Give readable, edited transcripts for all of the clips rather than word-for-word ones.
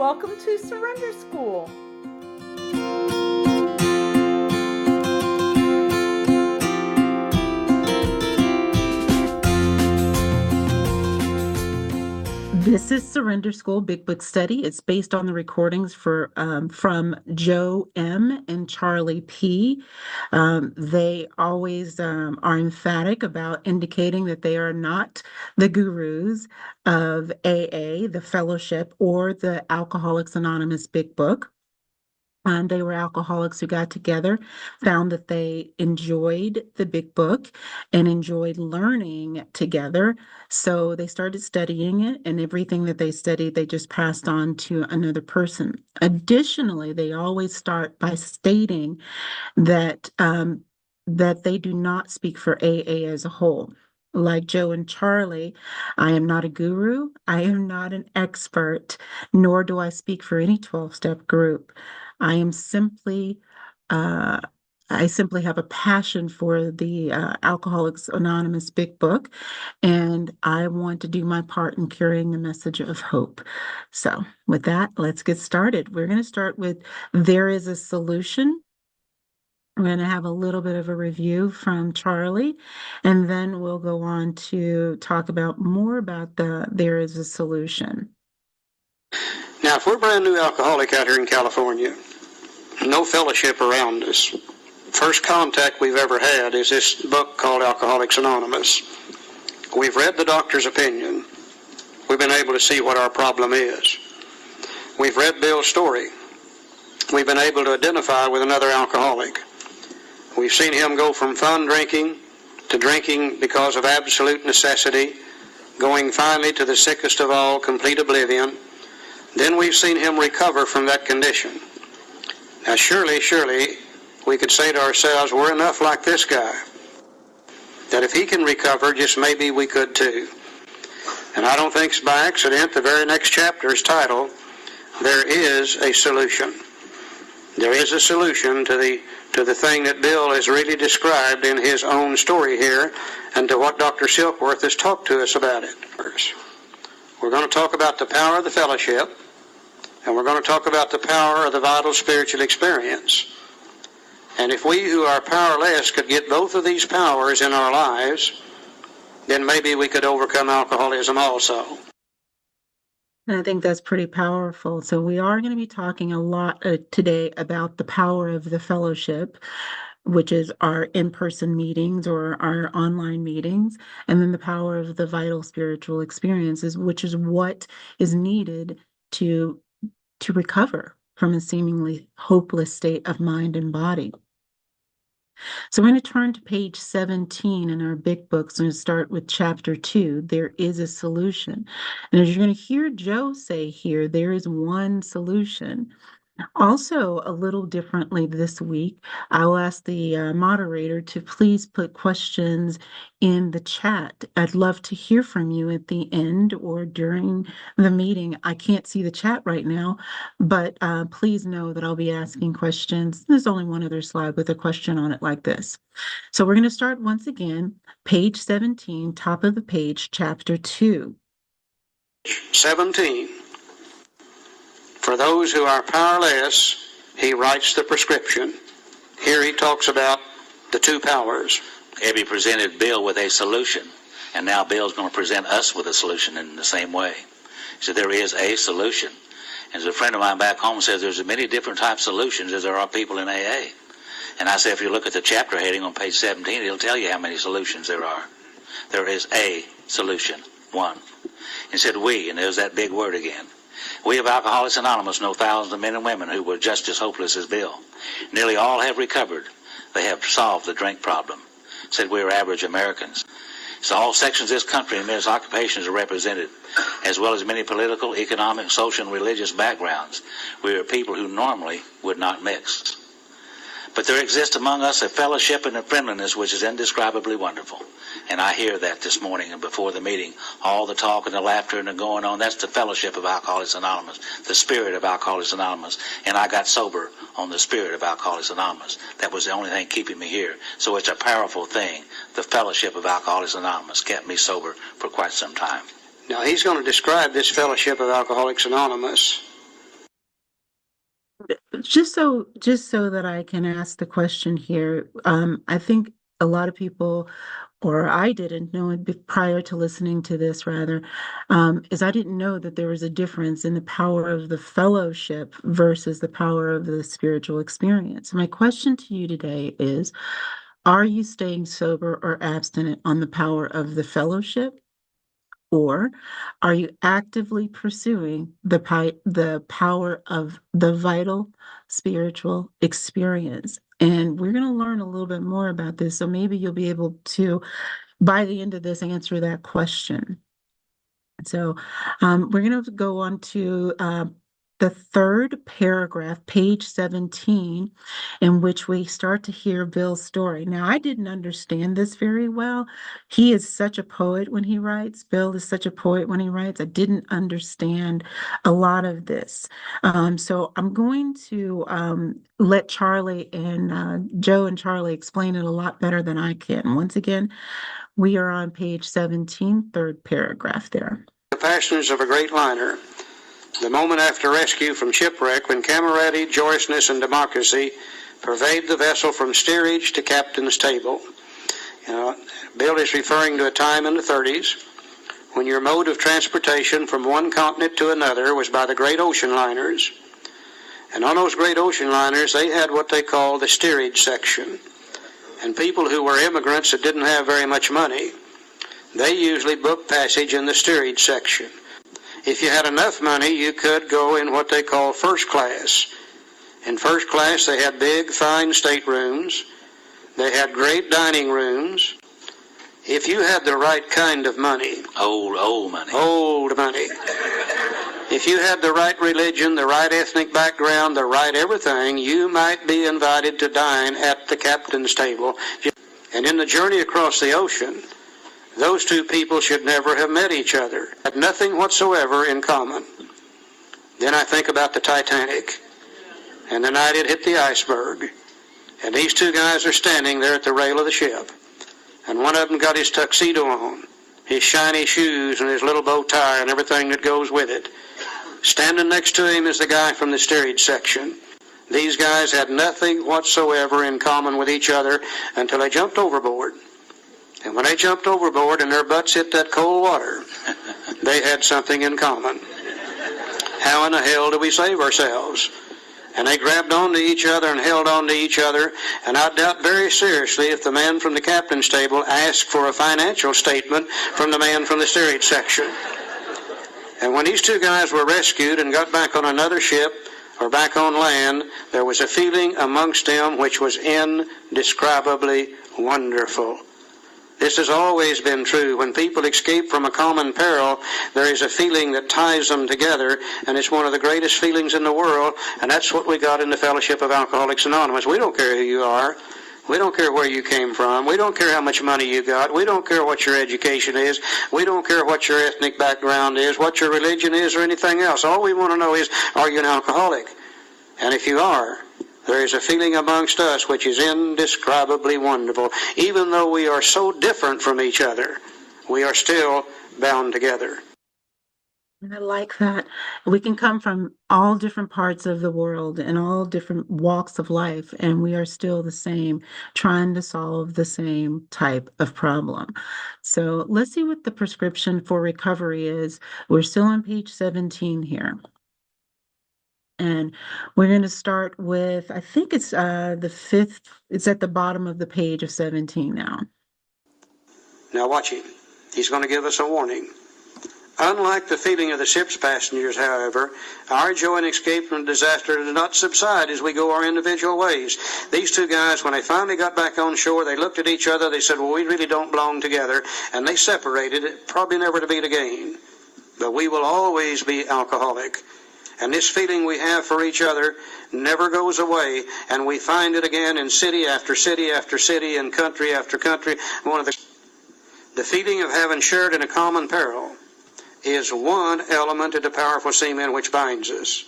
Welcome to Surrender School. This is Surrender School Big Book Study. It's based on the recordings from Joe M. and Charlie P. They always are emphatic about indicating that they are not the gurus of AA, the fellowship, or the Alcoholics Anonymous Big Book. They were alcoholics who got together, found that they enjoyed the big book and enjoyed learning together. So they started studying it, and everything that they studied, they just passed on to another person. Additionally, they always start by stating that that they do not speak for AA as a whole. Like Joe and Charlie, I am not a guru, I am not an expert, nor do I speak for any 12-step group. I am simply, I simply have a passion for the Alcoholics Anonymous Big Book, and I want to do my part in carrying the message of hope. So with that, let's get started. We're going to start with There is a Solution. We're going to have a little bit of a review from Charlie, and then we'll go on to talk about more about the There is a Solution. Now, if we're a brand new alcoholic out here in California, no fellowship around us, first contact we've ever had is this book called Alcoholics Anonymous. We've read the doctor's opinion. We've been able to see what our problem is. We've read Bill's story. We've been able to identify with another alcoholic. We've seen him go from fun drinking to drinking because of absolute necessity, going finally to the sickest of all, complete oblivion. Then we've seen him recover from that condition. Now surely, we could say to ourselves, we're enough like this guy, that if he can recover, just maybe we could too. And I don't think it's by accident the very next chapter is titled, There is a Solution. There is a solution to the thing that Bill has really described in his own story here, and to what Dr. Silkworth has talked to us about it. We're going to talk about the power of the fellowship, and we're going to talk about the power of the vital spiritual experience. And if we who are powerless could get both of these powers in our lives, then maybe we could overcome alcoholism also. And I think that's pretty powerful. So we are going to be talking a lot today about the power of the fellowship, which is our in-person meetings or our online meetings, and then the power of the vital spiritual experiences, which is what is needed to recover from a seemingly hopeless state of mind and body. So we're going to turn to page 17 in our big books and start with chapter 2, There is a Solution. And as you're going to hear Joe say here, there is one solution. Also, a little differently this week, I'll ask the moderator to please put questions in the chat. I'd love to hear from you at the end or during the meeting. I can't see the chat right now, but please know that I'll be asking questions. There's only one other slide with a question on it like this. So we're going to start once again, page 17, top of the page, chapter 2. 17. For those who are powerless, he writes the prescription. Here he talks about the two powers. Ebby presented Bill with a solution, and now Bill's going to present us with a solution in the same way. He said there is a solution. As a friend of mine back home says, there's as many different types of solutions as there are people in AA. And I say if you look at the chapter heading on page 17, it'll tell you how many solutions there are. There is a solution, one. He said we, and there's that big word again. We of Alcoholics Anonymous know thousands of men and women who were just as hopeless as Bill. Nearly all have recovered. They have solved the drink problem. Said we are average Americans. So all sections of this country and various occupations are represented, as well as many political, economic, social, and religious backgrounds. We are people who normally would not mix. But there exists among us a fellowship and a friendliness which is indescribably wonderful. And I hear that this morning and before the meeting, all the talk and the laughter and the going on, that's the fellowship of Alcoholics Anonymous, the spirit of Alcoholics Anonymous. And I got sober on the spirit of Alcoholics Anonymous. That was the only thing keeping me here. So it's a powerful thing. The fellowship of Alcoholics Anonymous kept me sober for quite some time. Now he's going to describe this fellowship of Alcoholics Anonymous Just so that I can ask the question here, I think a lot of people, or I didn't know it prior to listening to this, rather, is I didn't know that there was a difference in the power of the fellowship versus the power of the spiritual experience. My question to you today is, are you staying sober or abstinent on the power of the fellowship? Or are you actively pursuing the power of the vital spiritual experience? And we're going to learn a little bit more about this. So maybe you'll be able to, by the end of this, answer that question. So we're going to go on to the third paragraph, page 17, in which we start to hear Bill's story. Now, I didn't understand this very well. He is such a poet when he writes. Bill is such a poet when he writes. I didn't understand a lot of this. So I'm going to let Charlie and Joe and Charlie explain it a lot better than I can. Once again, we are on page 17, third paragraph there. The passions of a great liner. The moment after rescue from shipwreck, when camaraderie, joyousness, and democracy pervade the vessel from steerage to captain's table. Bill is referring to a time in the 30s when your mode of transportation from one continent to another was by the great ocean liners. And on those great ocean liners, they had what they called the steerage section. And people who were immigrants that didn't have very much money, they usually booked passage in the steerage section. If you had enough money, you could go in what they call first class. In first class, they had big, fine staterooms. They had great dining rooms. If you had the right kind of money. Old money. Old money. If you had the right religion, the right ethnic background, the right everything, you might be invited to dine at the captain's table. And in the journey across the ocean, those two people should never have met each other, had nothing whatsoever in common. Then I think about the Titanic, and the night it hit the iceberg, and these two guys are standing there at the rail of the ship, and one of them got his tuxedo on, his shiny shoes and his little bow tie and everything that goes with it. Standing next to him is the guy from the steerage section. These guys had nothing whatsoever in common with each other until they jumped overboard. And when they jumped overboard and their butts hit that cold water, they had something in common. How in the hell do we save ourselves? And they grabbed onto each other and held on to each other, and I doubt very seriously if the man from the captain's table asked for a financial statement from the man from the steerage section. And when these two guys were rescued and got back on another ship or back on land, there was a feeling amongst them which was indescribably wonderful. This has always been true. When people escape from a common peril, there is a feeling that ties them together, and it's one of the greatest feelings in the world, and that's what we got in the Fellowship of Alcoholics Anonymous. We don't care who you are. We don't care where you came from. We don't care how much money you got. We don't care what your education is. We don't care what your ethnic background is, what your religion is, or anything else. All we want to know is, are you an alcoholic? And if you are, there is a feeling amongst us which is indescribably wonderful. Even though we are so different from each other, we are still bound together. I like that. We can come from all different parts of the world and all different walks of life, and we are still the same, trying to solve the same type of problem. So let's see what the prescription for recovery is. We're still on page 17 here. And we're going to start with, I think it's the fifth, it's at the bottom of the page of 17 now. Now watch him. He's going to give us a warning. Unlike the feeling of the ship's passengers, however, our joy in escape from disaster does not subside as we go our individual ways. These two guys, when they finally got back on shore, they looked at each other, they said, well, we really don't belong together, and they separated, probably never to meet again. But we will always be alcoholic. And this feeling we have for each other never goes away, and we find it again in city after city after city and country after country. The feeling of having shared in a common peril is one element of the powerful cement which binds us.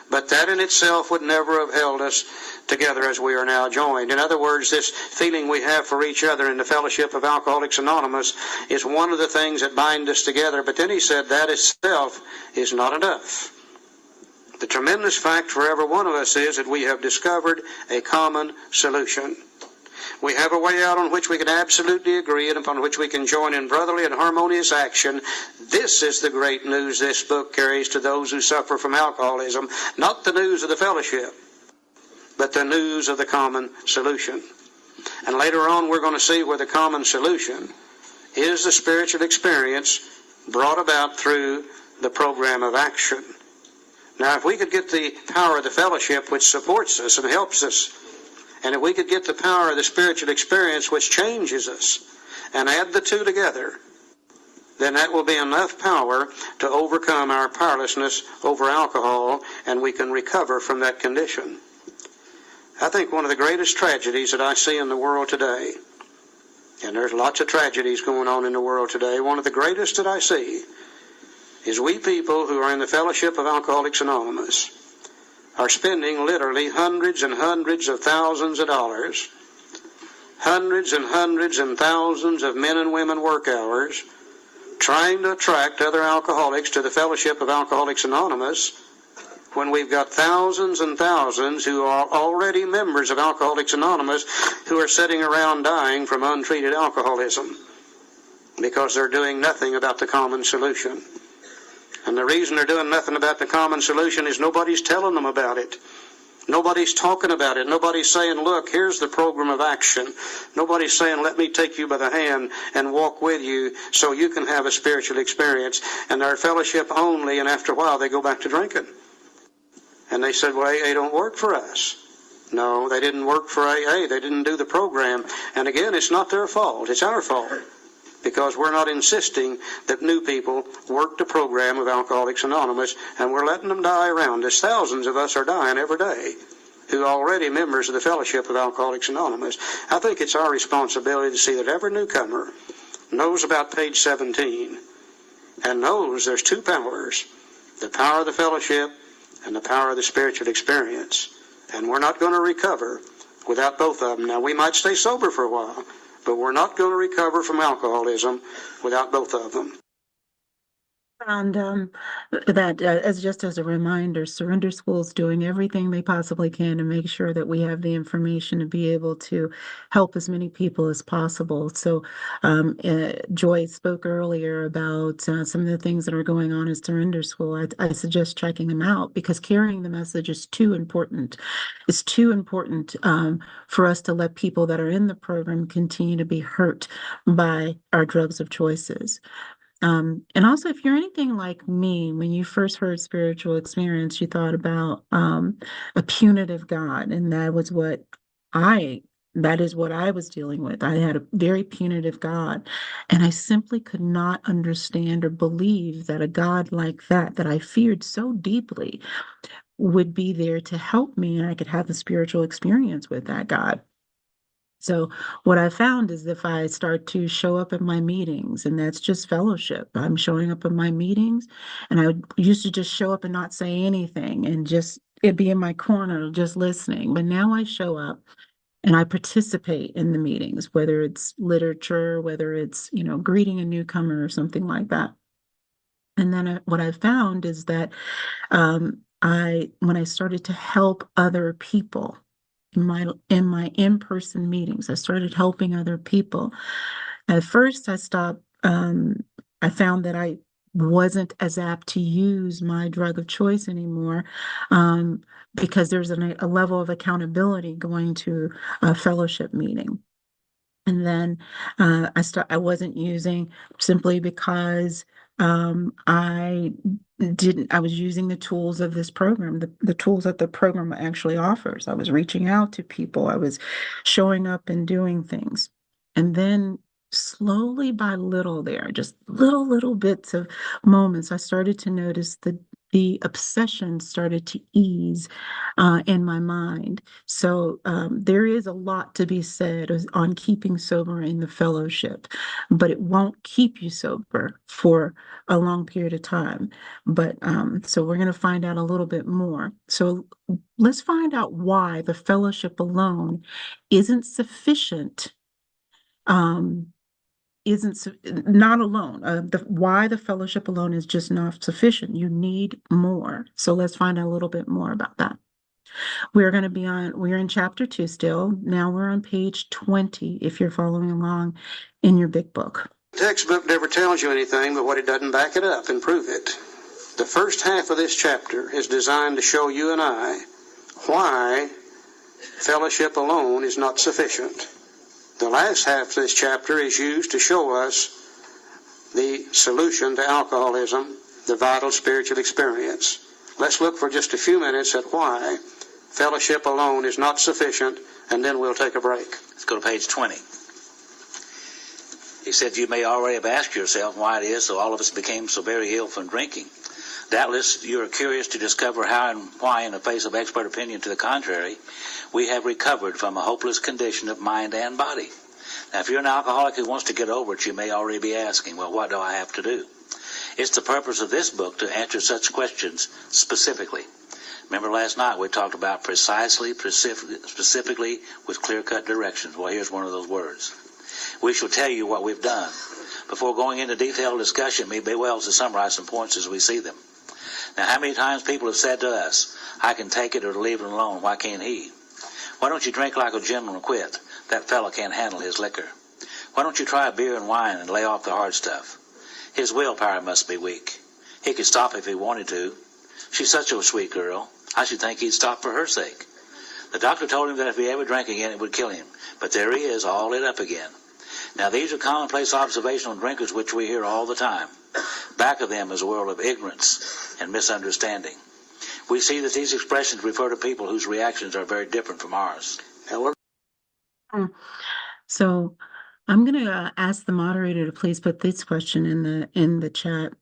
But that in itself would never have held us together as we are now joined. In other words, this feeling we have for each other in the Fellowship of Alcoholics Anonymous is one of the things that bind us together. But then he said that itself is not enough. The tremendous fact for every one of us is that we have discovered a common solution. We have a way out on which we can absolutely agree and upon which we can join in brotherly and harmonious action. This is the great news this book carries to those who suffer from alcoholism, not the news of the fellowship, but the news of the common solution. And later on we're going to see where the common solution is the spiritual experience brought about through the program of action. Now, if we could get the power of the fellowship which supports us and helps us, and if we could get the power of the spiritual experience which changes us, and add the two together, then that will be enough power to overcome our powerlessness over alcohol, and we can recover from that condition. I think one of the greatest tragedies that I see in the world today, and there's lots of tragedies going on in the world today, one of the greatest that I see is we people who are in the fellowship of Alcoholics Anonymous are spending literally hundreds and hundreds of thousands of dollars, hundreds and hundreds and thousands of men and women work hours, trying to attract other alcoholics to the fellowship of Alcoholics Anonymous, when we've got thousands and thousands who are already members of Alcoholics Anonymous who are sitting around dying from untreated alcoholism because they're doing nothing about the common solution. And the reason they're doing nothing about the common solution is nobody's telling them about it. Nobody's talking about it. Nobody's saying, look, here's the program of action. Nobody's saying, let me take you by the hand and walk with you so you can have a spiritual experience. And they're fellowship only, and after a while they go back to drinking. And they said, well, AA don't work for us. No, they didn't work for AA. They didn't do the program. And again, it's not their fault. It's our fault. Because we're not insisting that new people work the program of Alcoholics Anonymous, and we're letting them die around us. Thousands of us are dying every day who are already members of the fellowship of Alcoholics Anonymous. I think it's our responsibility to see that every newcomer knows about page 17 and knows there's two powers, the power of the fellowship and the power of the spiritual experience. And we're not going to recover without both of them. Now, we might stay sober for a while, but we're not going to recover from alcoholism without both of them. And that, as just as a reminder, Surrender School is doing everything they possibly can to make sure that we have the information to be able to help as many people as possible. So Joy spoke earlier about some of the things that are going on at Surrender School. I suggest checking them out because carrying the message is too important. It's too important for us to let people that are in the program continue to be hurt by our drugs of choices. And also, if you're anything like me, when you first heard spiritual experience, you thought about a punitive God, and that is what I was dealing with. I had a very punitive God, and I simply could not understand or believe that a God like that I feared so deeply, would be there to help me, and I could have a spiritual experience with that God. So what I found is if I start to show up at my meetings, and that's just fellowship, I'm showing up at my meetings, and I used to just show up and not say anything and just it'd be in my corner just listening. But now I show up and I participate in the meetings, whether it's literature, whether it's, greeting a newcomer or something like that. And then what I found is that when I started to help other people, in my in-person meetings, I started helping other people. At first, I stopped. I found that I wasn't as apt to use my drug of choice anymore because there's a level of accountability going to a fellowship meeting. And then I wasn't using simply because I was using the tools of this program, the tools that the program actually offers. I was reaching out to people. I was showing up and doing things. And then slowly by little there, just little bits of moments, I started to notice the obsession started to ease in my mind. So there is a lot to be said on keeping sober in the fellowship, but it won't keep you sober for a long period of time. But so we're going to find out a little bit more. So let's find out why the fellowship alone isn't sufficient not alone. Why the fellowship alone is just not sufficient. You need more. So let's find out a little bit more about that. We're in chapter 2 still. Now we're on page 20 if you're following along in your big book. The textbook never tells you anything but what it doesn't back it up and prove it. The first half of this chapter is designed to show you and I why fellowship alone is not sufficient. The last half of this chapter is used to show us the solution to alcoholism, the vital spiritual experience. Let's look for just a few minutes at why fellowship alone is not sufficient, and then we'll take a break. Let's go to page 20. He said, you may already have asked yourself why it is so all of us became so very ill from drinking. Doubtless you are curious to discover how and why, in the face of expert opinion to the contrary, we have recovered from a hopeless condition of mind and body. Now, if you're an alcoholic who wants to get over it, you may already be asking, well, what do I have to do? It's the purpose of this book to answer such questions specifically. Remember last night we talked about specifically with clear-cut directions. Well, here's one of those words. We shall tell you what we've done. Before going into detailed discussion, it may be well to summarize some points as we see them. Now, how many times people have said to us, I can take it or leave it alone, why can't he? Why don't you drink like a gentleman and quit? That fellow can't handle his liquor. Why don't you try beer and wine and lay off the hard stuff? His willpower must be weak. He could stop if he wanted to. She's such a sweet girl. I should think he'd stop for her sake. The doctor told him that if he ever drank again, it would kill him. But there he is, all lit up again. Now, these are commonplace observational drinkers which we hear all the time. Back of them is a world of ignorance and misunderstanding. We see that these expressions refer to people whose reactions are very different from ours. So I'm going to ask the moderator to please put this question in the chat.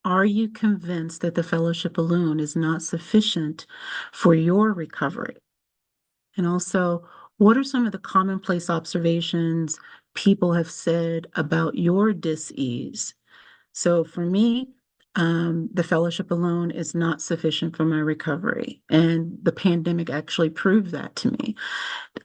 Are you convinced that the fellowship alone is not sufficient for your recovery? And also, what are some of the commonplace observations people have said about your dis-ease? So for me, the fellowship alone is not sufficient for my recovery. And the pandemic actually proved that to me.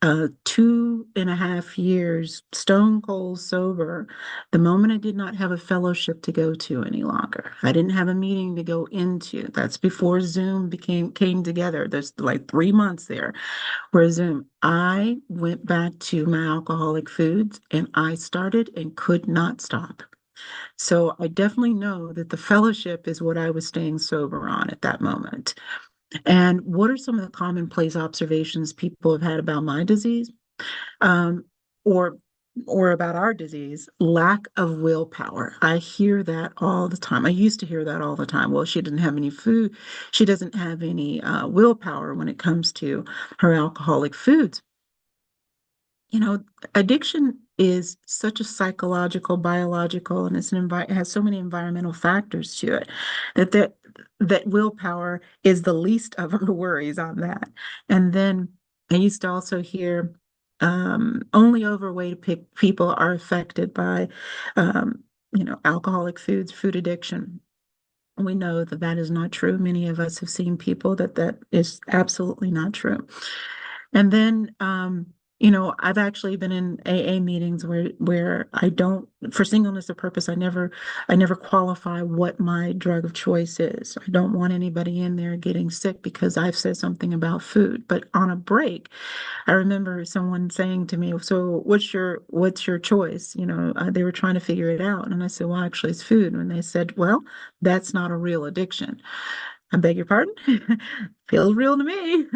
2.5 years, stone cold sober, the moment I did not have a fellowship to go to any longer. I didn't have a meeting to go into. That's before Zoom came together. There's like 3 months there where Zoom. I went back to my alcoholic foods and I started and could not stop. So I definitely know that the fellowship is what I was staying sober on at that moment. And what are some of the commonplace observations people have had about my disease, or about our disease? Lack of willpower. I hear that all the time. I used to hear that all the time. Well, she didn't have any food. She doesn't have any willpower when it comes to her alcoholic foods. You know, addiction is such a psychological, biological, and it has so many environmental factors to it that willpower is the least of our worries on that. And then I used to also hear only overweight people are affected by alcoholic foods, food addiction. We know that that is not true. Many of us have seen people that is absolutely not true. And then I've actually been in AA meetings where I don't, for singleness of purpose, I never qualify what my drug of choice is. I don't want anybody in there getting sick because I've said something about food. But on a break, I remember someone saying to me, "So what's your choice?" They were trying to figure it out, and I said, "Well, actually, it's food." And they said, "Well, that's not a real addiction." I beg your pardon? Feels real to me.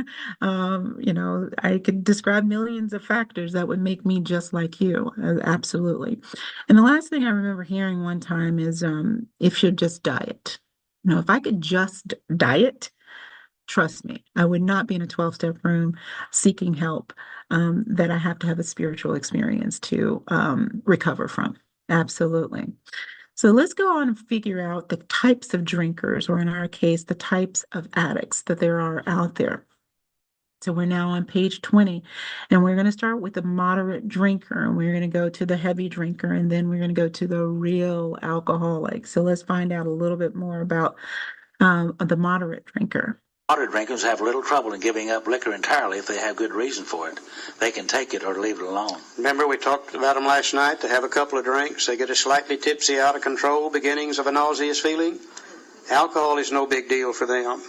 I could describe millions of factors that would make me just like you. Absolutely. And the last thing I remember hearing one time is if you just diet. If I could just diet, trust me, I would not be in a 12-step room seeking help that I have to have a spiritual experience to recover from. Absolutely. So let's go on and figure out the types of drinkers, or in our case, the types of addicts that there are out there. So we're now on page 20, and we're going to start with the moderate drinker, and we're going to go to the heavy drinker, and then we're going to go to the real alcoholic. So let's find out a little bit more about the moderate drinker. Moderate drinkers have little trouble in giving up liquor entirely if they have good reason for it. They can take it or leave it alone. Remember we talked about them last night? They have a couple of drinks, they get a slightly tipsy, out of control, beginnings of a nauseous feeling. Alcohol is no big deal for them.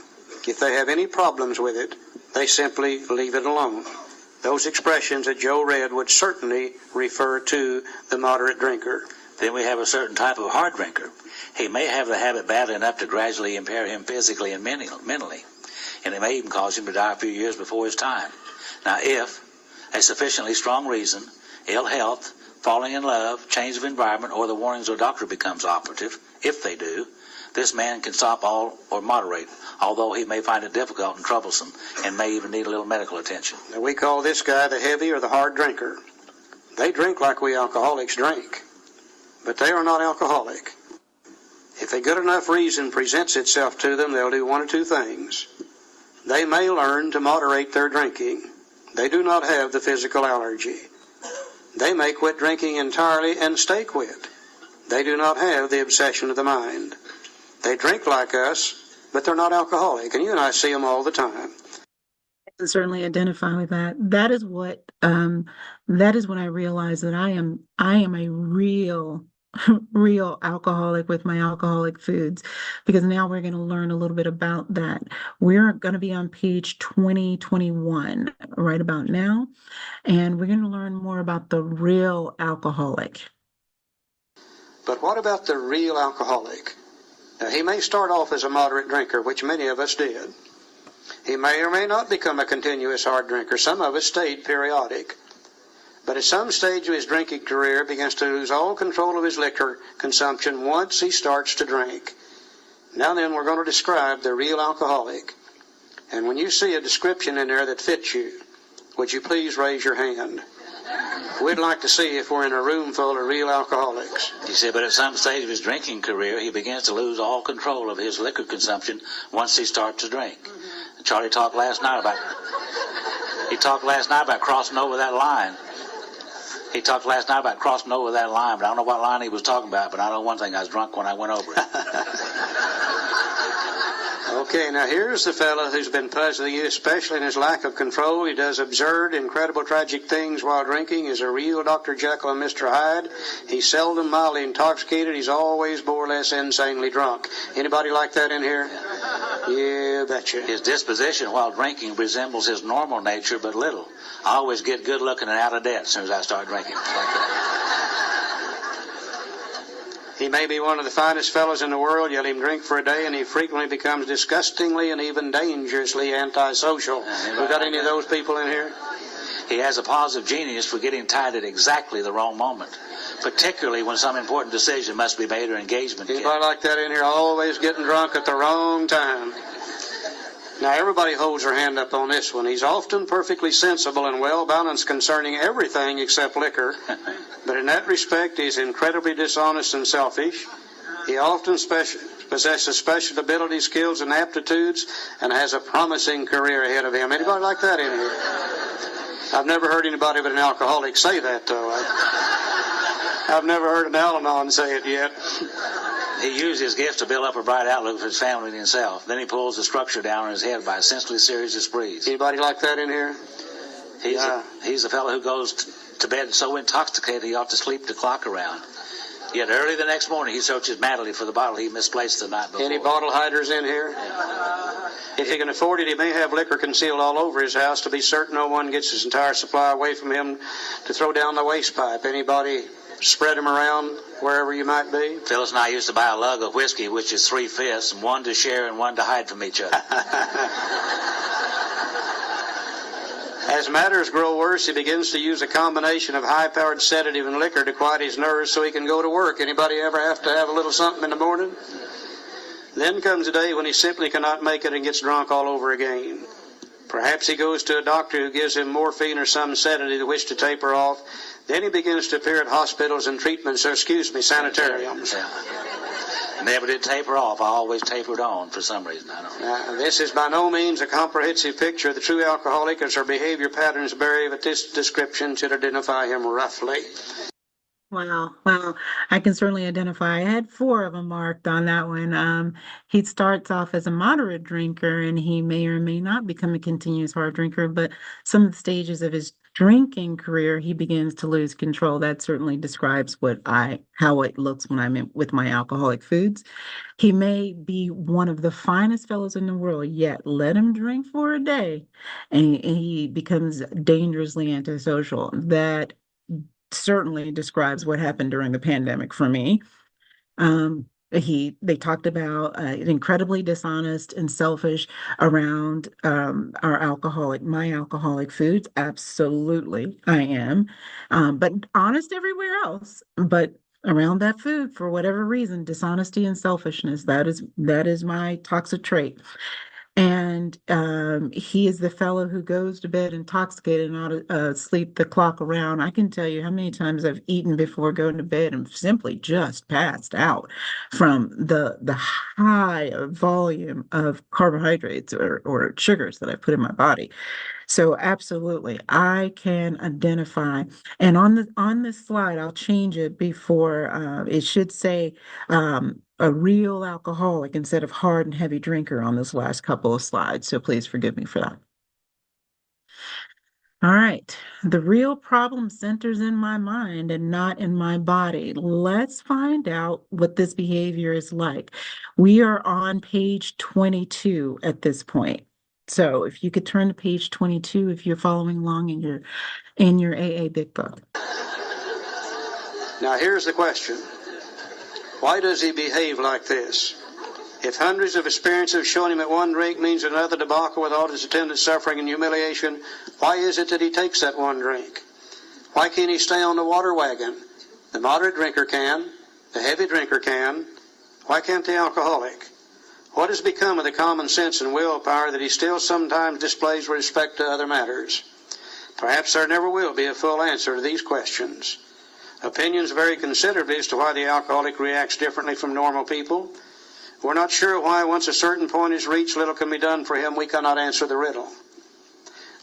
If they have any problems with it, they simply leave it alone. Those expressions that Joe read would certainly refer to the moderate drinker. Then we have a certain type of hard drinker. He may have the habit bad enough to gradually impair him physically and mentally, and it may even cause him to die a few years before his time. Now, if a sufficiently strong reason, ill health, falling in love, change of environment, or the warnings of a doctor becomes operative, if they do, this man can stop all or moderate, although he may find it difficult and troublesome and may even need a little medical attention. Now, we call this guy the heavy or the hard drinker. They drink like we alcoholics drink, but they are not alcoholic. If a good enough reason presents itself to them, they'll do one or two things. They may learn to moderate their drinking. They do not have the physical allergy. They may quit drinking entirely and stay quit. They do not have the obsession of the mind. They drink like us, but they're not alcoholic, and you and I see them all the time. I can certainly identify with that. That is when I realized that I am a real alcoholic with my alcoholic foods, because now we're going to learn a little bit about that. We're going to be on page 2021 right about now, and we're going to learn more about the real alcoholic. But what about the real alcoholic? Now, he may start off as a moderate drinker, which many of us did. He may or may not become a continuous hard drinker. Some of us stayed periodic. But at some stage of his drinking career, begins to lose all control of his liquor consumption once he starts to drink. Now then, we're going to describe the real alcoholic. And when you see a description in there that fits you, would you please raise your hand? We'd like to see if we're in a room full of real alcoholics. He said, but at some stage of his drinking career, he begins to lose all control of his liquor consumption once he starts to drink. Charlie talked last night about crossing over that line. He talked last night about crossing over that line, but I don't know what line he was talking about, but I know one thing, I was drunk when I went over it. Okay, now here's the fellow who's been puzzling you, especially in his lack of control. He does absurd, incredible, tragic things while drinking. He's a real Dr. Jekyll and Mr. Hyde. He's seldom mildly intoxicated. He's always more or less insanely drunk. Anybody like that in here? Yeah, betcha. His disposition while drinking resembles his normal nature, but little. I always get good looking and out of debt as soon as I start drinking. He may be one of the finest fellows in the world, yet him drink for a day, and he frequently becomes disgustingly and even dangerously antisocial. We got any of those people in here? He has a positive genius for getting tired at exactly the wrong moment, particularly when some important decision must be made or engagement. Anybody like that in here? Always getting drunk at the wrong time. Now, everybody holds their hand up on this one. He's often perfectly sensible and well-balanced concerning everything except liquor. But in that respect, he's incredibly dishonest and selfish. He often possesses special abilities, skills, and aptitudes, and has a promising career ahead of him. Anybody like that in here? I've never heard anybody but an alcoholic say that, though. I've never heard an Al-Anon say it yet. He used his gifts to build up a bright outlook for his family and himself. Then he pulls the structure down on his head by a senseless series of sprees. Anybody like that in here? He's the fellow who goes to bed so intoxicated he ought to sleep the clock around. Yet early the next morning he searches madly for the bottle he misplaced the night before. Any bottle hiders in here? If he can afford it, he may have liquor concealed all over his house to be certain no one gets his entire supply away from him to throw down the waste pipe. Anybody spread them around wherever you might be? Phyllis and I used to buy a lug of whiskey, which is 3/5, and one to share and one to hide from each other. As matters grow worse, he begins to use a combination of high-powered sedative and liquor to quiet his nerves so he can go to work. Anybody ever have to have a little something in the morning? Then comes a day when he simply cannot make it and gets drunk all over again. Perhaps he goes to a doctor who gives him morphine or some sedative to which to taper off. Then he begins to appear at hospitals and sanitariums. Never did taper off. I always tapered on for some reason. I don't know. This is by no means a comprehensive picture of the true alcoholic, as our behavior patterns vary, but this description should identify him roughly. Wow, wow. I can certainly identify. I had four of them marked on that one. He starts off as a moderate drinker and he may or may not become a continuous hard drinker, but some of the stages of his drinking career, he begins to lose control. That certainly describes how it looks when with my alcoholic foods. He may be one of the finest fellows in the world, yet let him drink for a day and he becomes dangerously antisocial. That certainly describes what happened during the pandemic for me. They talked about incredibly dishonest and selfish around my alcoholic foods. Absolutely, I am, but honest everywhere else. But around that food, for whatever reason, dishonesty and selfishness, that is my toxic trait. And he is the fellow who goes to bed intoxicated and not sleep the clock around. I can tell you how many times I've eaten before going to bed and simply just passed out from the high volume of carbohydrates or sugars that I put in my body. So absolutely, I can identify. And on this slide, I'll change it before it should say a real alcoholic instead of hard and heavy drinker on this last couple of slides. So please forgive me for that. All right. The real problem centers in my mind and not in my body. Let's find out what this behavior is like. We are on page 22 at this point. So if you could turn to page 22 if you're following along in your AA Big Book. Now here's the question. Why does he behave like this? If hundreds of experiences showing him that one drink means another debacle with all its attendant suffering and humiliation, why is it that he takes that one drink? Why can't he stay on the water wagon? The moderate drinker can. The heavy drinker can. Why can't the alcoholic? What has become of the common sense and willpower that he still sometimes displays with respect to other matters? Perhaps there never will be a full answer to these questions. Opinions vary considerably as to why the alcoholic reacts differently from normal people. We're not sure why, once a certain point is reached, little can be done for him. We cannot answer the riddle.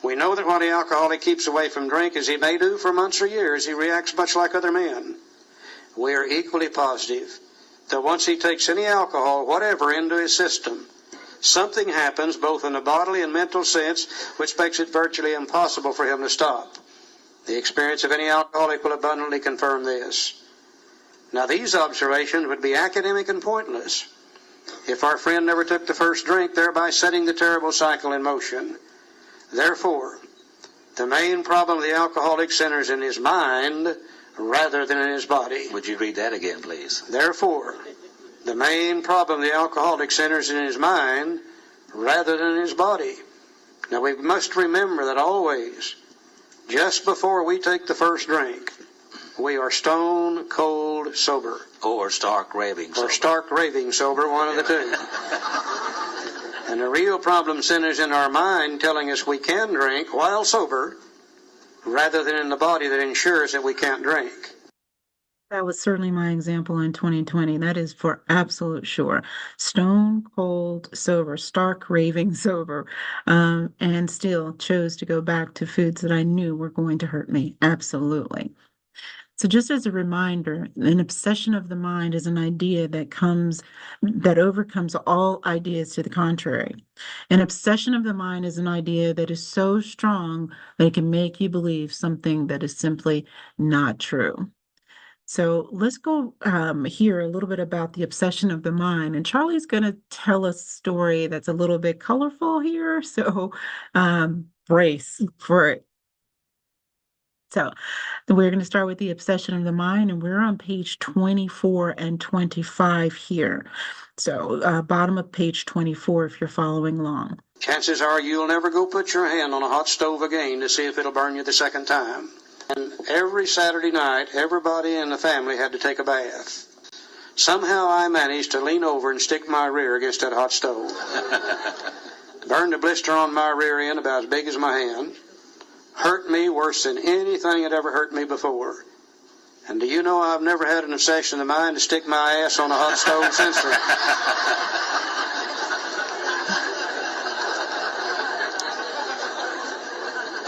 We know that while the alcoholic keeps away from drink, as he may do for months or years, he reacts much like other men. We are equally positive that once he takes any alcohol, whatever, into his system, something happens both in a bodily and mental sense which makes it virtually impossible for him to stop. The experience of any alcoholic will abundantly confirm this. Now, these observations would be academic and pointless if our friend never took the first drink, thereby setting the terrible cycle in motion. Therefore, the main problem of the alcoholic centers in his mind rather than in his body. Would you read that again, please? Therefore, the main problem of the alcoholic centers in his mind rather than in his body. Now, we must remember that always, just before we take the first drink, we are stone cold sober. Or stark raving sober. Or stark raving sober, one of the two. And the real problem centers in our mind telling us we can drink while sober, rather than in the body that ensures that we can't drink. That was certainly my example in 2020. That is for absolute sure. Stone cold sober, stark raving sober, and still chose to go back to foods that I knew were going to hurt me. Absolutely. So just as a reminder, an obsession of the mind is an idea that overcomes all ideas to the contrary. An obsession of the mind is an idea that is so strong that it can make you believe something that is simply not true. So let's go hear a little bit about the obsession of the mind. And Charlie's going to tell a story that's a little bit colorful here. So brace for it. So we're going to start with the obsession of the mind, and we're on page 24 and 25 here. So bottom of page 24 if you're following along. Chances are you'll never go put your hand on a hot stove again to see if it'll burn you the second time. And every Saturday night, everybody in the family had to take a bath. Somehow I managed to lean over and stick my rear against that hot stove. Burned a blister on my rear end about as big as my hand. Hurt me worse than anything had ever hurt me before. And do you know I've never had an obsession of mine to stick my ass on a hot stove since then.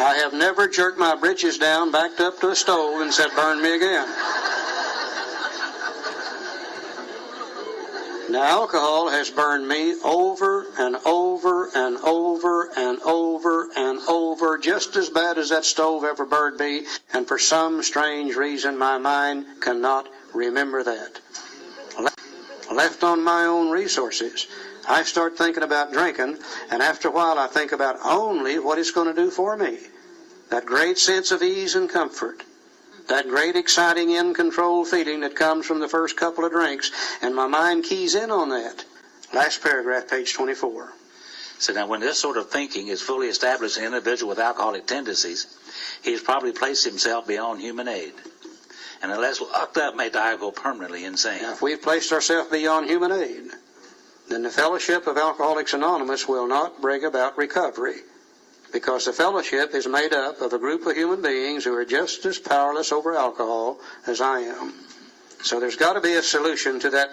I have never jerked my britches down, backed up to a stove, and said, burn me again. Now, alcohol has burned me over and over and over and over and over, just as bad as that stove ever burned me, and for some strange reason my mind cannot remember that. Left on my own resources, I start thinking about drinking, and after a while I think about only what it's going to do for me. That great sense of ease and comfort. That great, exciting, in-control feeling that comes from the first couple of drinks, and my mind keys in on that. Last paragraph, page 24. So now when this sort of thinking is fully established in an individual with alcoholic tendencies, he has probably placed himself beyond human aid. And unless locked up, may die or go permanently insane. Now, if we've placed ourselves beyond human aid, then the fellowship of Alcoholics Anonymous will not bring about recovery, because the fellowship is made up of a group of human beings who are just as powerless over alcohol as I am. So there's got to be a solution to that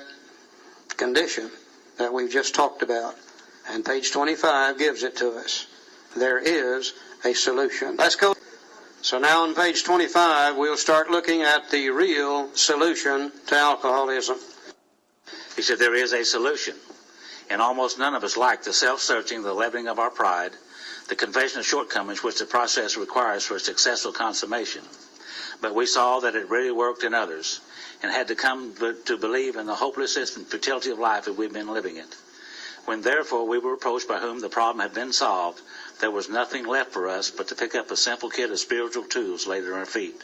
condition that we've just talked about, and page 25 gives it to us. There is a solution. Let's go. So now on page 25, we'll start looking at the real solution to alcoholism. He said there is a solution, and almost none of us like the self-searching, the leveling of our pride, the confession of shortcomings which the process requires for successful consummation. But we saw that it really worked in others, and had to come to believe in the hopelessness and futility of life that we've been living it. When therefore we were approached by whom the problem had been solved, there was nothing left for us but to pick up a simple kit of spiritual tools laid at our feet.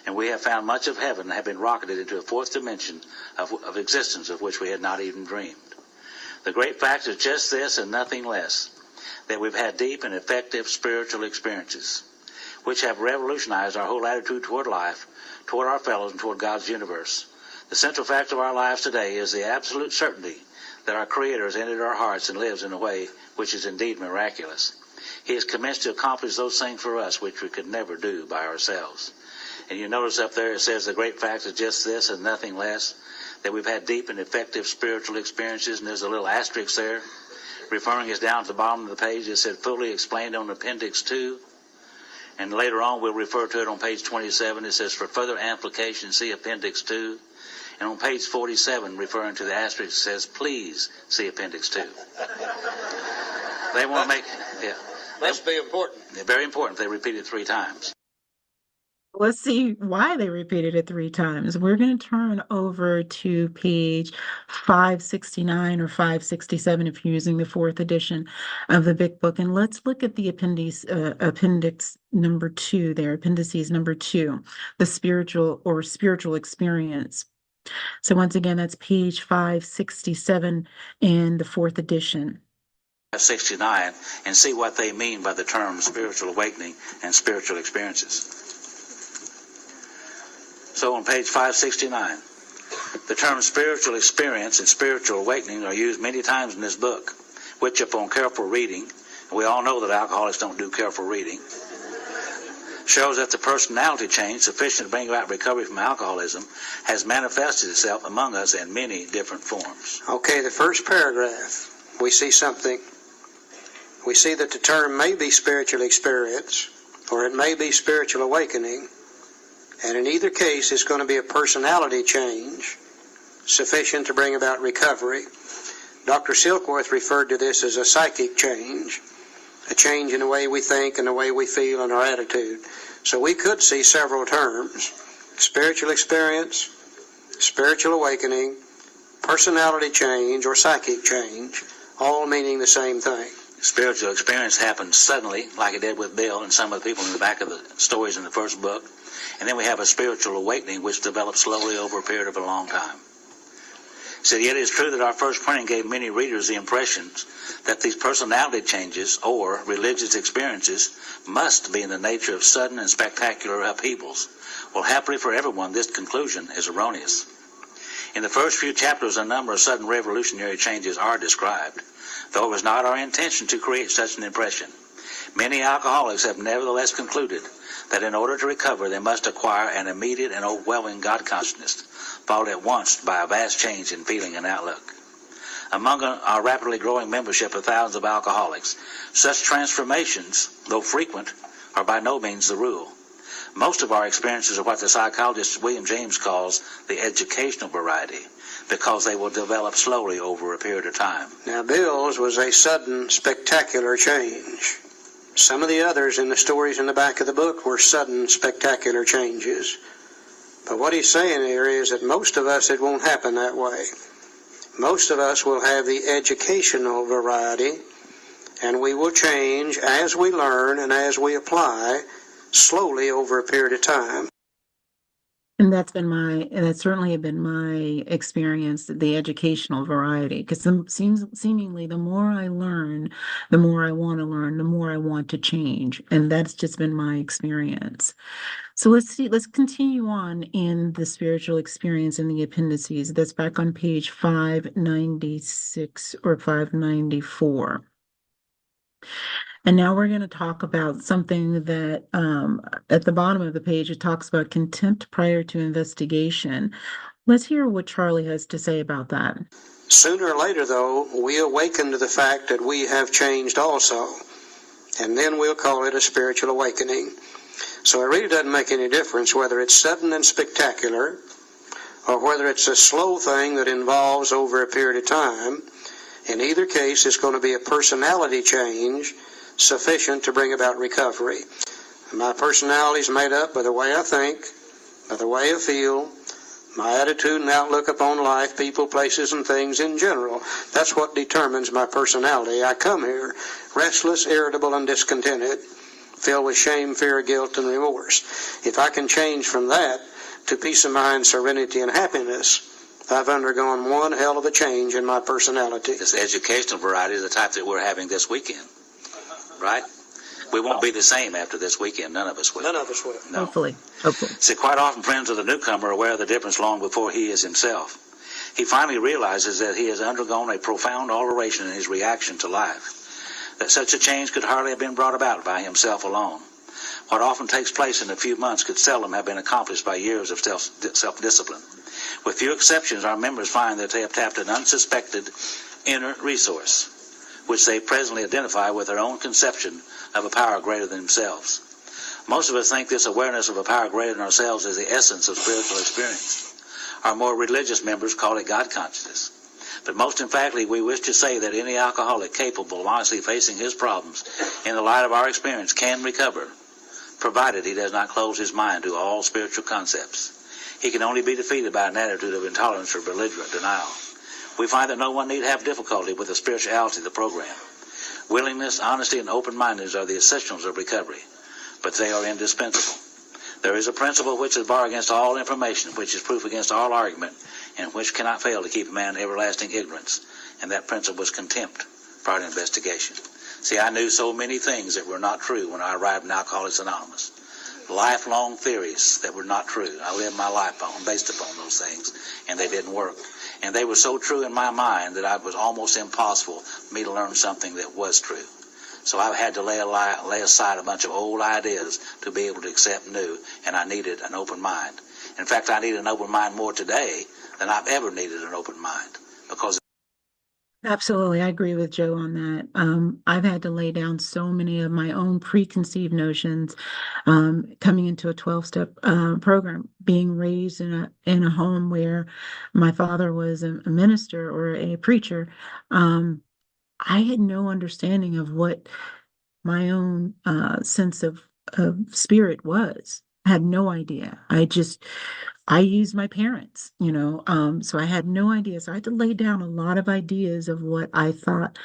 And we have found much of heaven and have been rocketed into a fourth dimension of existence of which we had not even dreamed. The great fact is just this and nothing less, that we've had deep and effective spiritual experiences, which have revolutionized our whole attitude toward life, toward our fellows, and toward God's universe. The central fact of our lives today is the absolute certainty that our Creator has entered our hearts and lives in a way which is indeed miraculous. He has commenced to accomplish those things for us which we could never do by ourselves. And you notice up there it says the great fact is just this and nothing less, that we've had deep and effective spiritual experiences, and there's a little asterisk there referring us down to the bottom of the page. It said fully explained on Appendix 2. And later on we'll refer to it on page 27. It says for further amplification see Appendix 2. And on page 47, referring to the asterisk, it says please see Appendix 2. They want to make, yeah. Must be important. They're very important. They repeat it 3 times. Let's see why they repeated it 3 times. We're going to turn over to page 569 or 567 if you're using the 4th edition of the Big Book. And let's look at the appendix number 2 there, appendices number 2, the spiritual experience. So once again, that's page 567 in the 4th edition. 69, and see what they mean by the term spiritual awakening and spiritual experiences. So on page 569, the term spiritual experience and spiritual awakening are used many times in this book, which upon careful reading, and we all know that alcoholics don't do careful reading, shows that the personality change sufficient to bring about recovery from alcoholism has manifested itself among us in many different forms. Okay, the first paragraph, we see something. We see that the term may be spiritual experience, or it may be spiritual awakening, and in either case it's going to be a personality change sufficient to bring about recovery. Dr. Silkworth referred to this as a psychic change, a change in the way we think and the way we feel and our attitude. So we could see several terms: spiritual experience, spiritual awakening, personality change, or psychic change, all meaning the same thing. Spiritual experience happens suddenly, like it did with Bill and some of the people in the back of the stories in the first book. And then we have a spiritual awakening which develops slowly over a period of a long time. So yet it is true that our first printing gave many readers the impressions that these personality changes or religious experiences must be in the nature of sudden and spectacular upheavals. Well, happily for everyone, this conclusion is erroneous. In the first few chapters, a number of sudden revolutionary changes are described, though it was not our intention to create such an impression. Many alcoholics have nevertheless concluded that in order to recover, they must acquire an immediate and overwhelming God consciousness, followed at once by a vast change in feeling and outlook. Among our rapidly growing membership of thousands of alcoholics, such transformations, though frequent, are by no means the rule. Most of our experiences are what the psychologist William James calls the educational variety. because they will develop slowly over a period of time. Now, Bill's was a sudden, spectacular change. Some of the others in the stories in the back of the book were sudden, spectacular changes. But what he's saying here is that most of us, it won't happen that way. Most of us will have the educational variety, and we will change as we learn and as we apply, slowly over a period of time. And that's certainly been my experience, the educational variety, because seemingly the more I learn, the more I want to learn, the more I want to change. And that's just been my experience. So let's continue on in the spiritual experience in the appendices. That's back on page 596 or 594. And now we're going to talk about something that at the bottom of the page, it talks about contempt prior to investigation. Let's hear what Charlie has to say about that. Sooner or later, though, we awaken to the fact that we have changed also. And then we'll call it a spiritual awakening. So it really doesn't make any difference whether it's sudden and spectacular or whether it's a slow thing that involves over a period of time. In either case, it's going to be a personality change sufficient to bring about recovery. My personality is made up by the way I think, by the way I feel, my attitude and outlook upon life, people, places, and things in general. That's what determines my personality. I come here restless, irritable, and discontented, filled with shame, fear, guilt, and remorse. If I can change from that to peace of mind, serenity, and happiness, I've undergone one hell of a change in my personality. This educational variety is the type that we're having this weekend, right? We won't be the same after this weekend. None of us will. None of us will. No. Hopefully. See, quite often friends of the newcomer are aware of the difference long before he is himself. He finally realizes that he has undergone a profound alteration in his reaction to life, that such a change could hardly have been brought about by himself alone. What often takes place in a few months could seldom have been accomplished by years of self-discipline. With few exceptions, our members find that they have tapped an unsuspected inner resource, which they presently identify with their own conception of a power greater than themselves. Most of us think this awareness of a power greater than ourselves is the essence of spiritual experience. Our more religious members call it God consciousness. But most emphatically, we wish to say that any alcoholic capable of honestly facing his problems in the light of our experience can recover, provided he does not close his mind to all spiritual concepts. He can only be defeated by an attitude of intolerance or belligerent denial. We find that no one need have difficulty with the spirituality of the program. Willingness, honesty, and open-mindedness are the essentials of recovery, but they are indispensable. There is a principle which is bar against all information, which is proof against all argument, and which cannot fail to keep a man in everlasting ignorance, and that principle is contempt prior to investigation. See, I knew so many things that were not true when I arrived in Alcoholics Anonymous. Lifelong theories that were not true. I lived my life based upon those things, and they didn't work. And they were so true in my mind that it was almost impossible for me to learn something that was true. So I had to lay aside a bunch of old ideas to be able to accept new, and I needed an open mind. In fact, I need an open mind more today than I've ever needed an open mind, because Absolutely. I agree with Joe on that. I've had to lay down so many of my own preconceived notions coming into a 12-step program, being raised in a home where my father was a minister or a preacher. I had no understanding of what my own sense of spirit was. I had no idea. I used my parents, so I had no idea. So I had to lay down a lot of ideas of what I thought,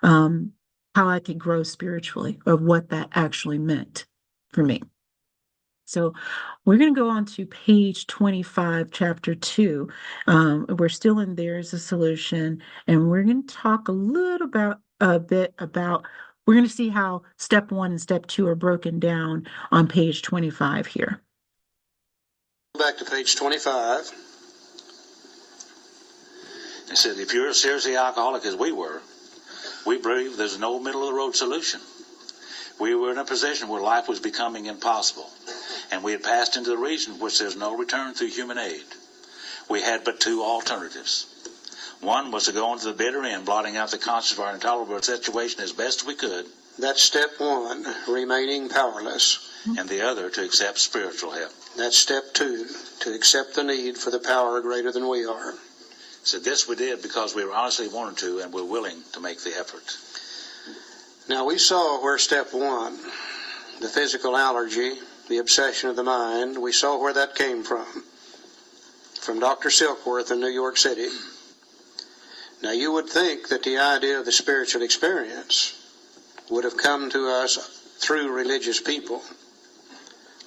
how I could grow spiritually, of what that actually meant for me. So we're going to go on to page 25, chapter 2. We're still in There's a Solution, and we're going to talk we're going to see how step 1 and step 2 are broken down on page 25 here. Back to page 25. It said, if you're as seriously alcoholic as we were, we believe there's no middle-of-the-road solution. We were in a position where life was becoming impossible, and we had passed into the region which there's no return through human aid. We had but two alternatives. One was to go into the bitter end, blotting out the conscience of our intolerable situation as best we could. That's step 1, remaining powerless. And the other, to accept spiritual help. That's step 2, to accept the need for the power greater than we are. So this we did because we honestly wanted to and we're willing to make the effort. Now, we saw where step one, the physical allergy, the obsession of the mind, we saw where that came from Dr. Silkworth in New York City. Now, you would think that the idea of the spiritual experience would have come to us through religious people.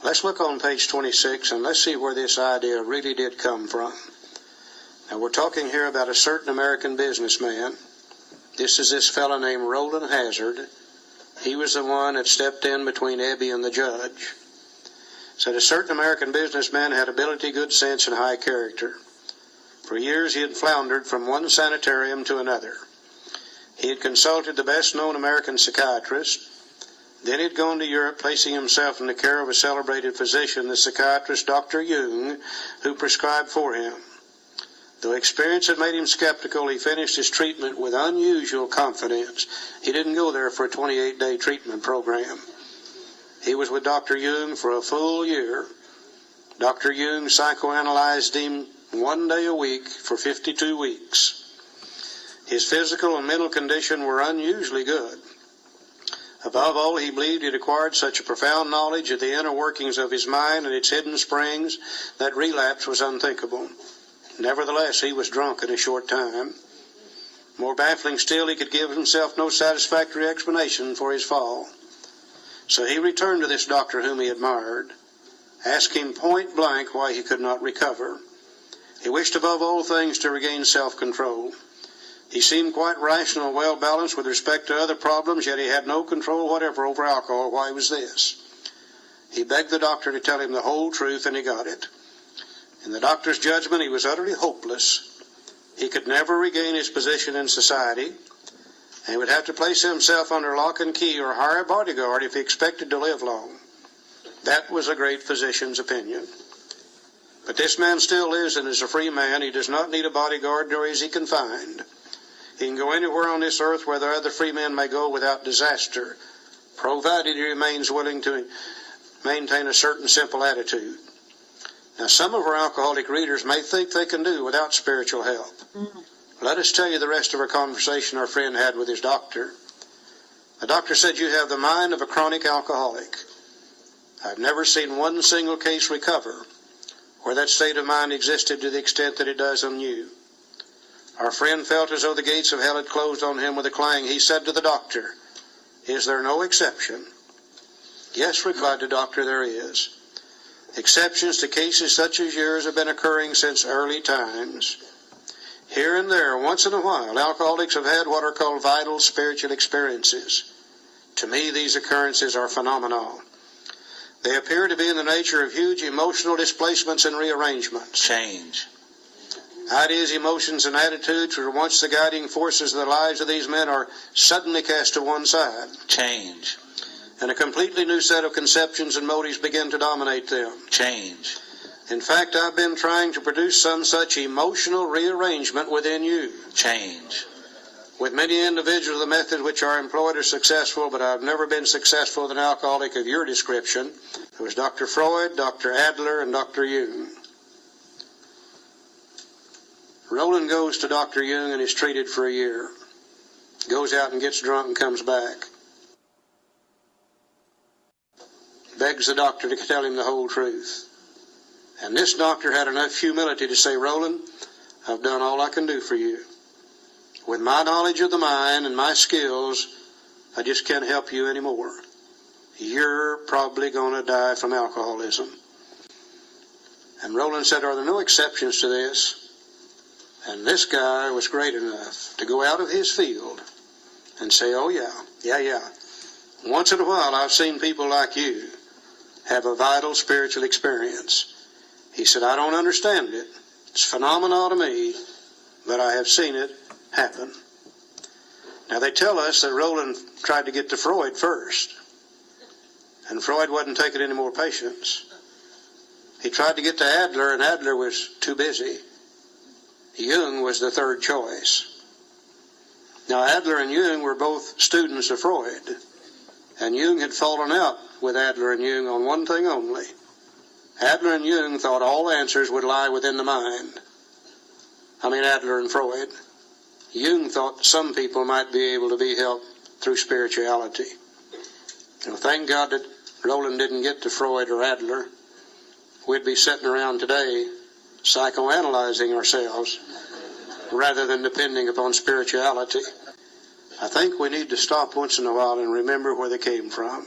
Let's look on page 26 and let's see where this idea really did come from. Now, we're talking here about a certain American businessman. This is this fellow named Roland Hazard. He was the one that stepped in between Ebby and the judge. Said a certain American businessman had ability, good sense, and high character. For years he had floundered from one sanitarium to another. He had consulted the best-known American psychiatrist. Then he had gone to Europe, placing himself in the care of a celebrated physician, the psychiatrist Dr. Jung, who prescribed for him. Though experience had made him skeptical, he finished his treatment with unusual confidence. He didn't go there for a 28-day treatment program. He was with Dr. Jung for a full year. Dr. Jung psychoanalyzed him 1 day a week for 52 weeks. His physical and mental condition were unusually good. Above all, he believed he had acquired such a profound knowledge of the inner workings of his mind and its hidden springs that relapse was unthinkable. Nevertheless, he was drunk in a short time. More baffling still, he could give himself no satisfactory explanation for his fall. So he returned to this doctor whom he admired, asked him point blank why he could not recover. He wished above all things to regain self-control. He seemed quite rational and well-balanced with respect to other problems, yet he had no control whatever over alcohol. Why was this? He begged the doctor to tell him the whole truth, and he got it. In the doctor's judgment, he was utterly hopeless. He could never regain his position in society, and he would have to place himself under lock and key or hire a bodyguard if he expected to live long. That was a great physician's opinion. But this man still lives and is a free man. He does not need a bodyguard, nor is he confined. He can go anywhere on this earth where the other free men may go without disaster, provided he remains willing to maintain a certain simple attitude. Now, some of our alcoholic readers may think they can do without spiritual help. Let us tell you the rest of our conversation our friend had with his doctor. The doctor said, you have the mind of a chronic alcoholic. I've never seen one single case recover where that state of mind existed to the extent that it does on you. Our friend felt as though the gates of hell had closed on him with a clang. He said to the doctor, is there no exception? Yes, replied the doctor, there is. Exceptions to cases such as yours have been occurring since early times. Here and there, once in a while, alcoholics have had what are called vital spiritual experiences. To me, these occurrences are phenomenal. They appear to be in the nature of huge emotional displacements and rearrangements. Change. Ideas, emotions, and attitudes which were once the guiding forces of the lives of these men are suddenly cast to one side. Change. And a completely new set of conceptions and motives begin to dominate them. Change. In fact, I've been trying to produce some such emotional rearrangement within you. Change. With many individuals, the methods which are employed are successful, but I've never been successful with an alcoholic of your description. It was Dr. Freud, Dr. Adler, and Dr. Jung. Roland goes to Dr. Jung and is treated for a year. Goes out and gets drunk and comes back. Begs the doctor to tell him the whole truth. And this doctor had enough humility to say, Roland, I've done all I can do for you. With my knowledge of the mind and my skills, I just can't help you anymore. You're probably going to die from alcoholism. And Roland said, are there no exceptions to this? And this guy was great enough to go out of his field and say, oh yeah. Once in a while I've seen people like you have a vital spiritual experience. He said, I don't understand it. It's phenomenal to me, but I have seen it happen. Now they tell us that Roland tried to get to Freud first, and Freud wasn't taking any more patients. He tried to get to Adler, and Adler was too busy. Jung was the third choice. Now Adler and Jung were both students of Freud, and Jung had fallen out with Adler and Jung on one thing only. Adler and Jung thought all answers would lie within the mind. Adler and Freud. Jung thought some people might be able to be helped through spirituality. Thank God that Roland didn't get to Freud or Adler. We'd be sitting around today psychoanalyzing ourselves rather than depending upon spirituality. I think we need to stop once in a while and remember where they came from.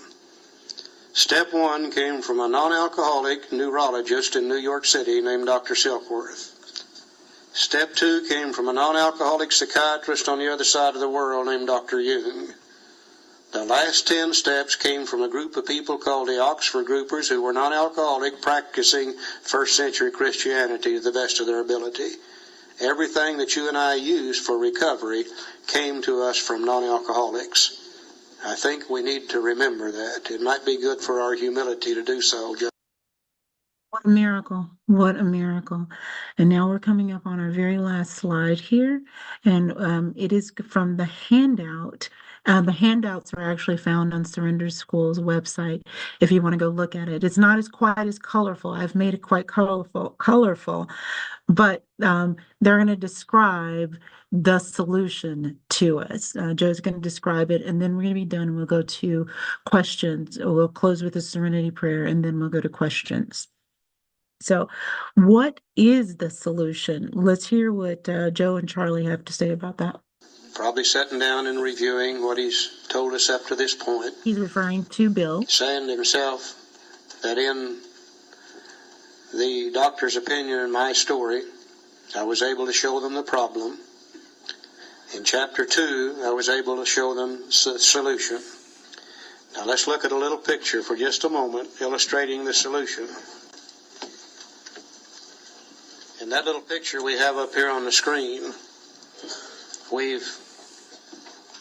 Step one came from a non-alcoholic neurologist in New York City named Dr. Silkworth. Step two came from a non-alcoholic psychiatrist on the other side of the world named Dr. Jung. The last 10 steps came from a group of people called the Oxford Groupers who were non-alcoholic, practicing first century Christianity to the best of their ability. Everything that you and I use for recovery came to us from non-alcoholics. I think we need to remember that. It might be good for our humility to do so. What a miracle. What a miracle. And now we're coming up on our very last slide here. And it is from the handout. The handouts are actually found on Surrender School's website if you want to go look at it. It's not as quite as colorful. I've made it quite colorful, but they're going to describe the solution to us. Joe's going to describe it, and then we're going to be done. We'll go to questions. We'll close with a serenity prayer, and then we'll go to questions. So what is the solution? Let's hear what Joe and Charlie have to say about that. Probably sitting down and reviewing what he's told us up to this point. He's referring to Bill. Saying to himself that in the doctor's opinion in my story, I was able to show them the problem. In chapter 2, I was able to show them the solution. Now let's look at a little picture for just a moment illustrating the solution. In that little picture we have up here on the screen, we've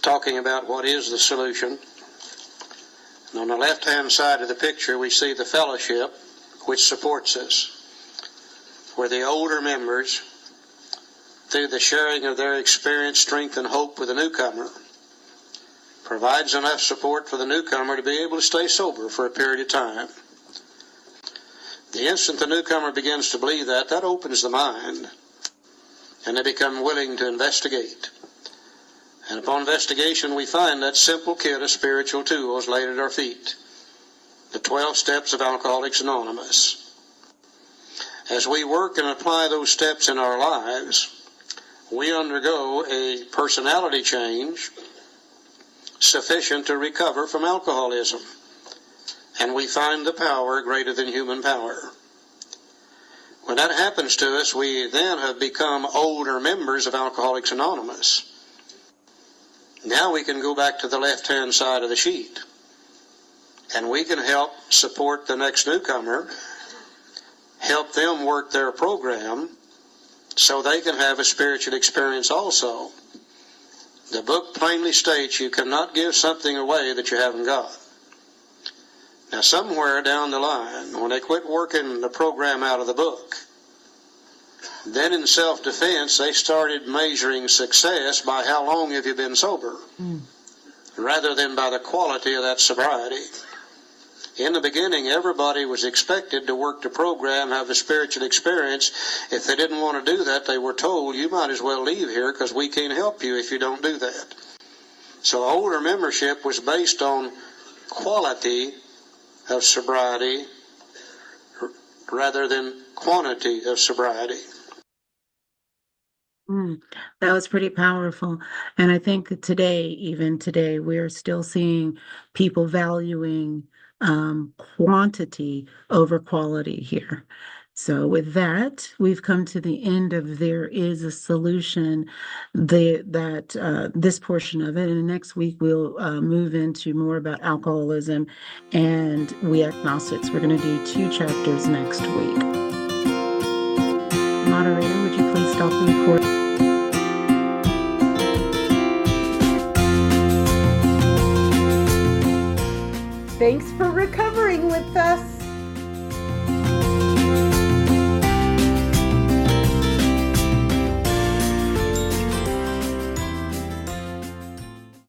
talking about what is the solution. And on the left-hand side of the picture, we see the fellowship which supports us, where the older members, through the sharing of their experience, strength, and hope with the newcomer, provides enough support for the newcomer to be able to stay sober for a period of time. The instant the newcomer begins to believe that opens the mind, and they become willing to investigate. And upon investigation, we find that simple kit of spiritual tools laid at our feet, the 12 steps of Alcoholics Anonymous. As we work and apply those steps in our lives, we undergo a personality change sufficient to recover from alcoholism, and we find the power greater than human power. When that happens to us, we then have become older members of Alcoholics Anonymous. Now we can go back to the left-hand side of the sheet, and we can help support the next newcomer, help them work their program so they can have a spiritual experience also. The book plainly states you cannot give something away that you haven't got. Now somewhere down the line, when they quit working the program out of the book, then in self-defense, they started measuring success by how long have you been sober, rather than by the quality of that sobriety. In the beginning, everybody was expected to work the program, have a spiritual experience. If they didn't want to do that, they were told, you might as well leave here because we can't help you if you don't do that. So older membership was based on quality of sobriety rather than quantity of sobriety. That was pretty powerful. And I think that even today, we are still seeing people valuing quantity over quality here. So with that, we've come to the end of There Is a Solution, this portion of it. And next week, we'll move into more about alcoholism and we agnostics. We're going to do 2 chapters next week. Moderator, would you please stop the recording? Thanks for recovering with us.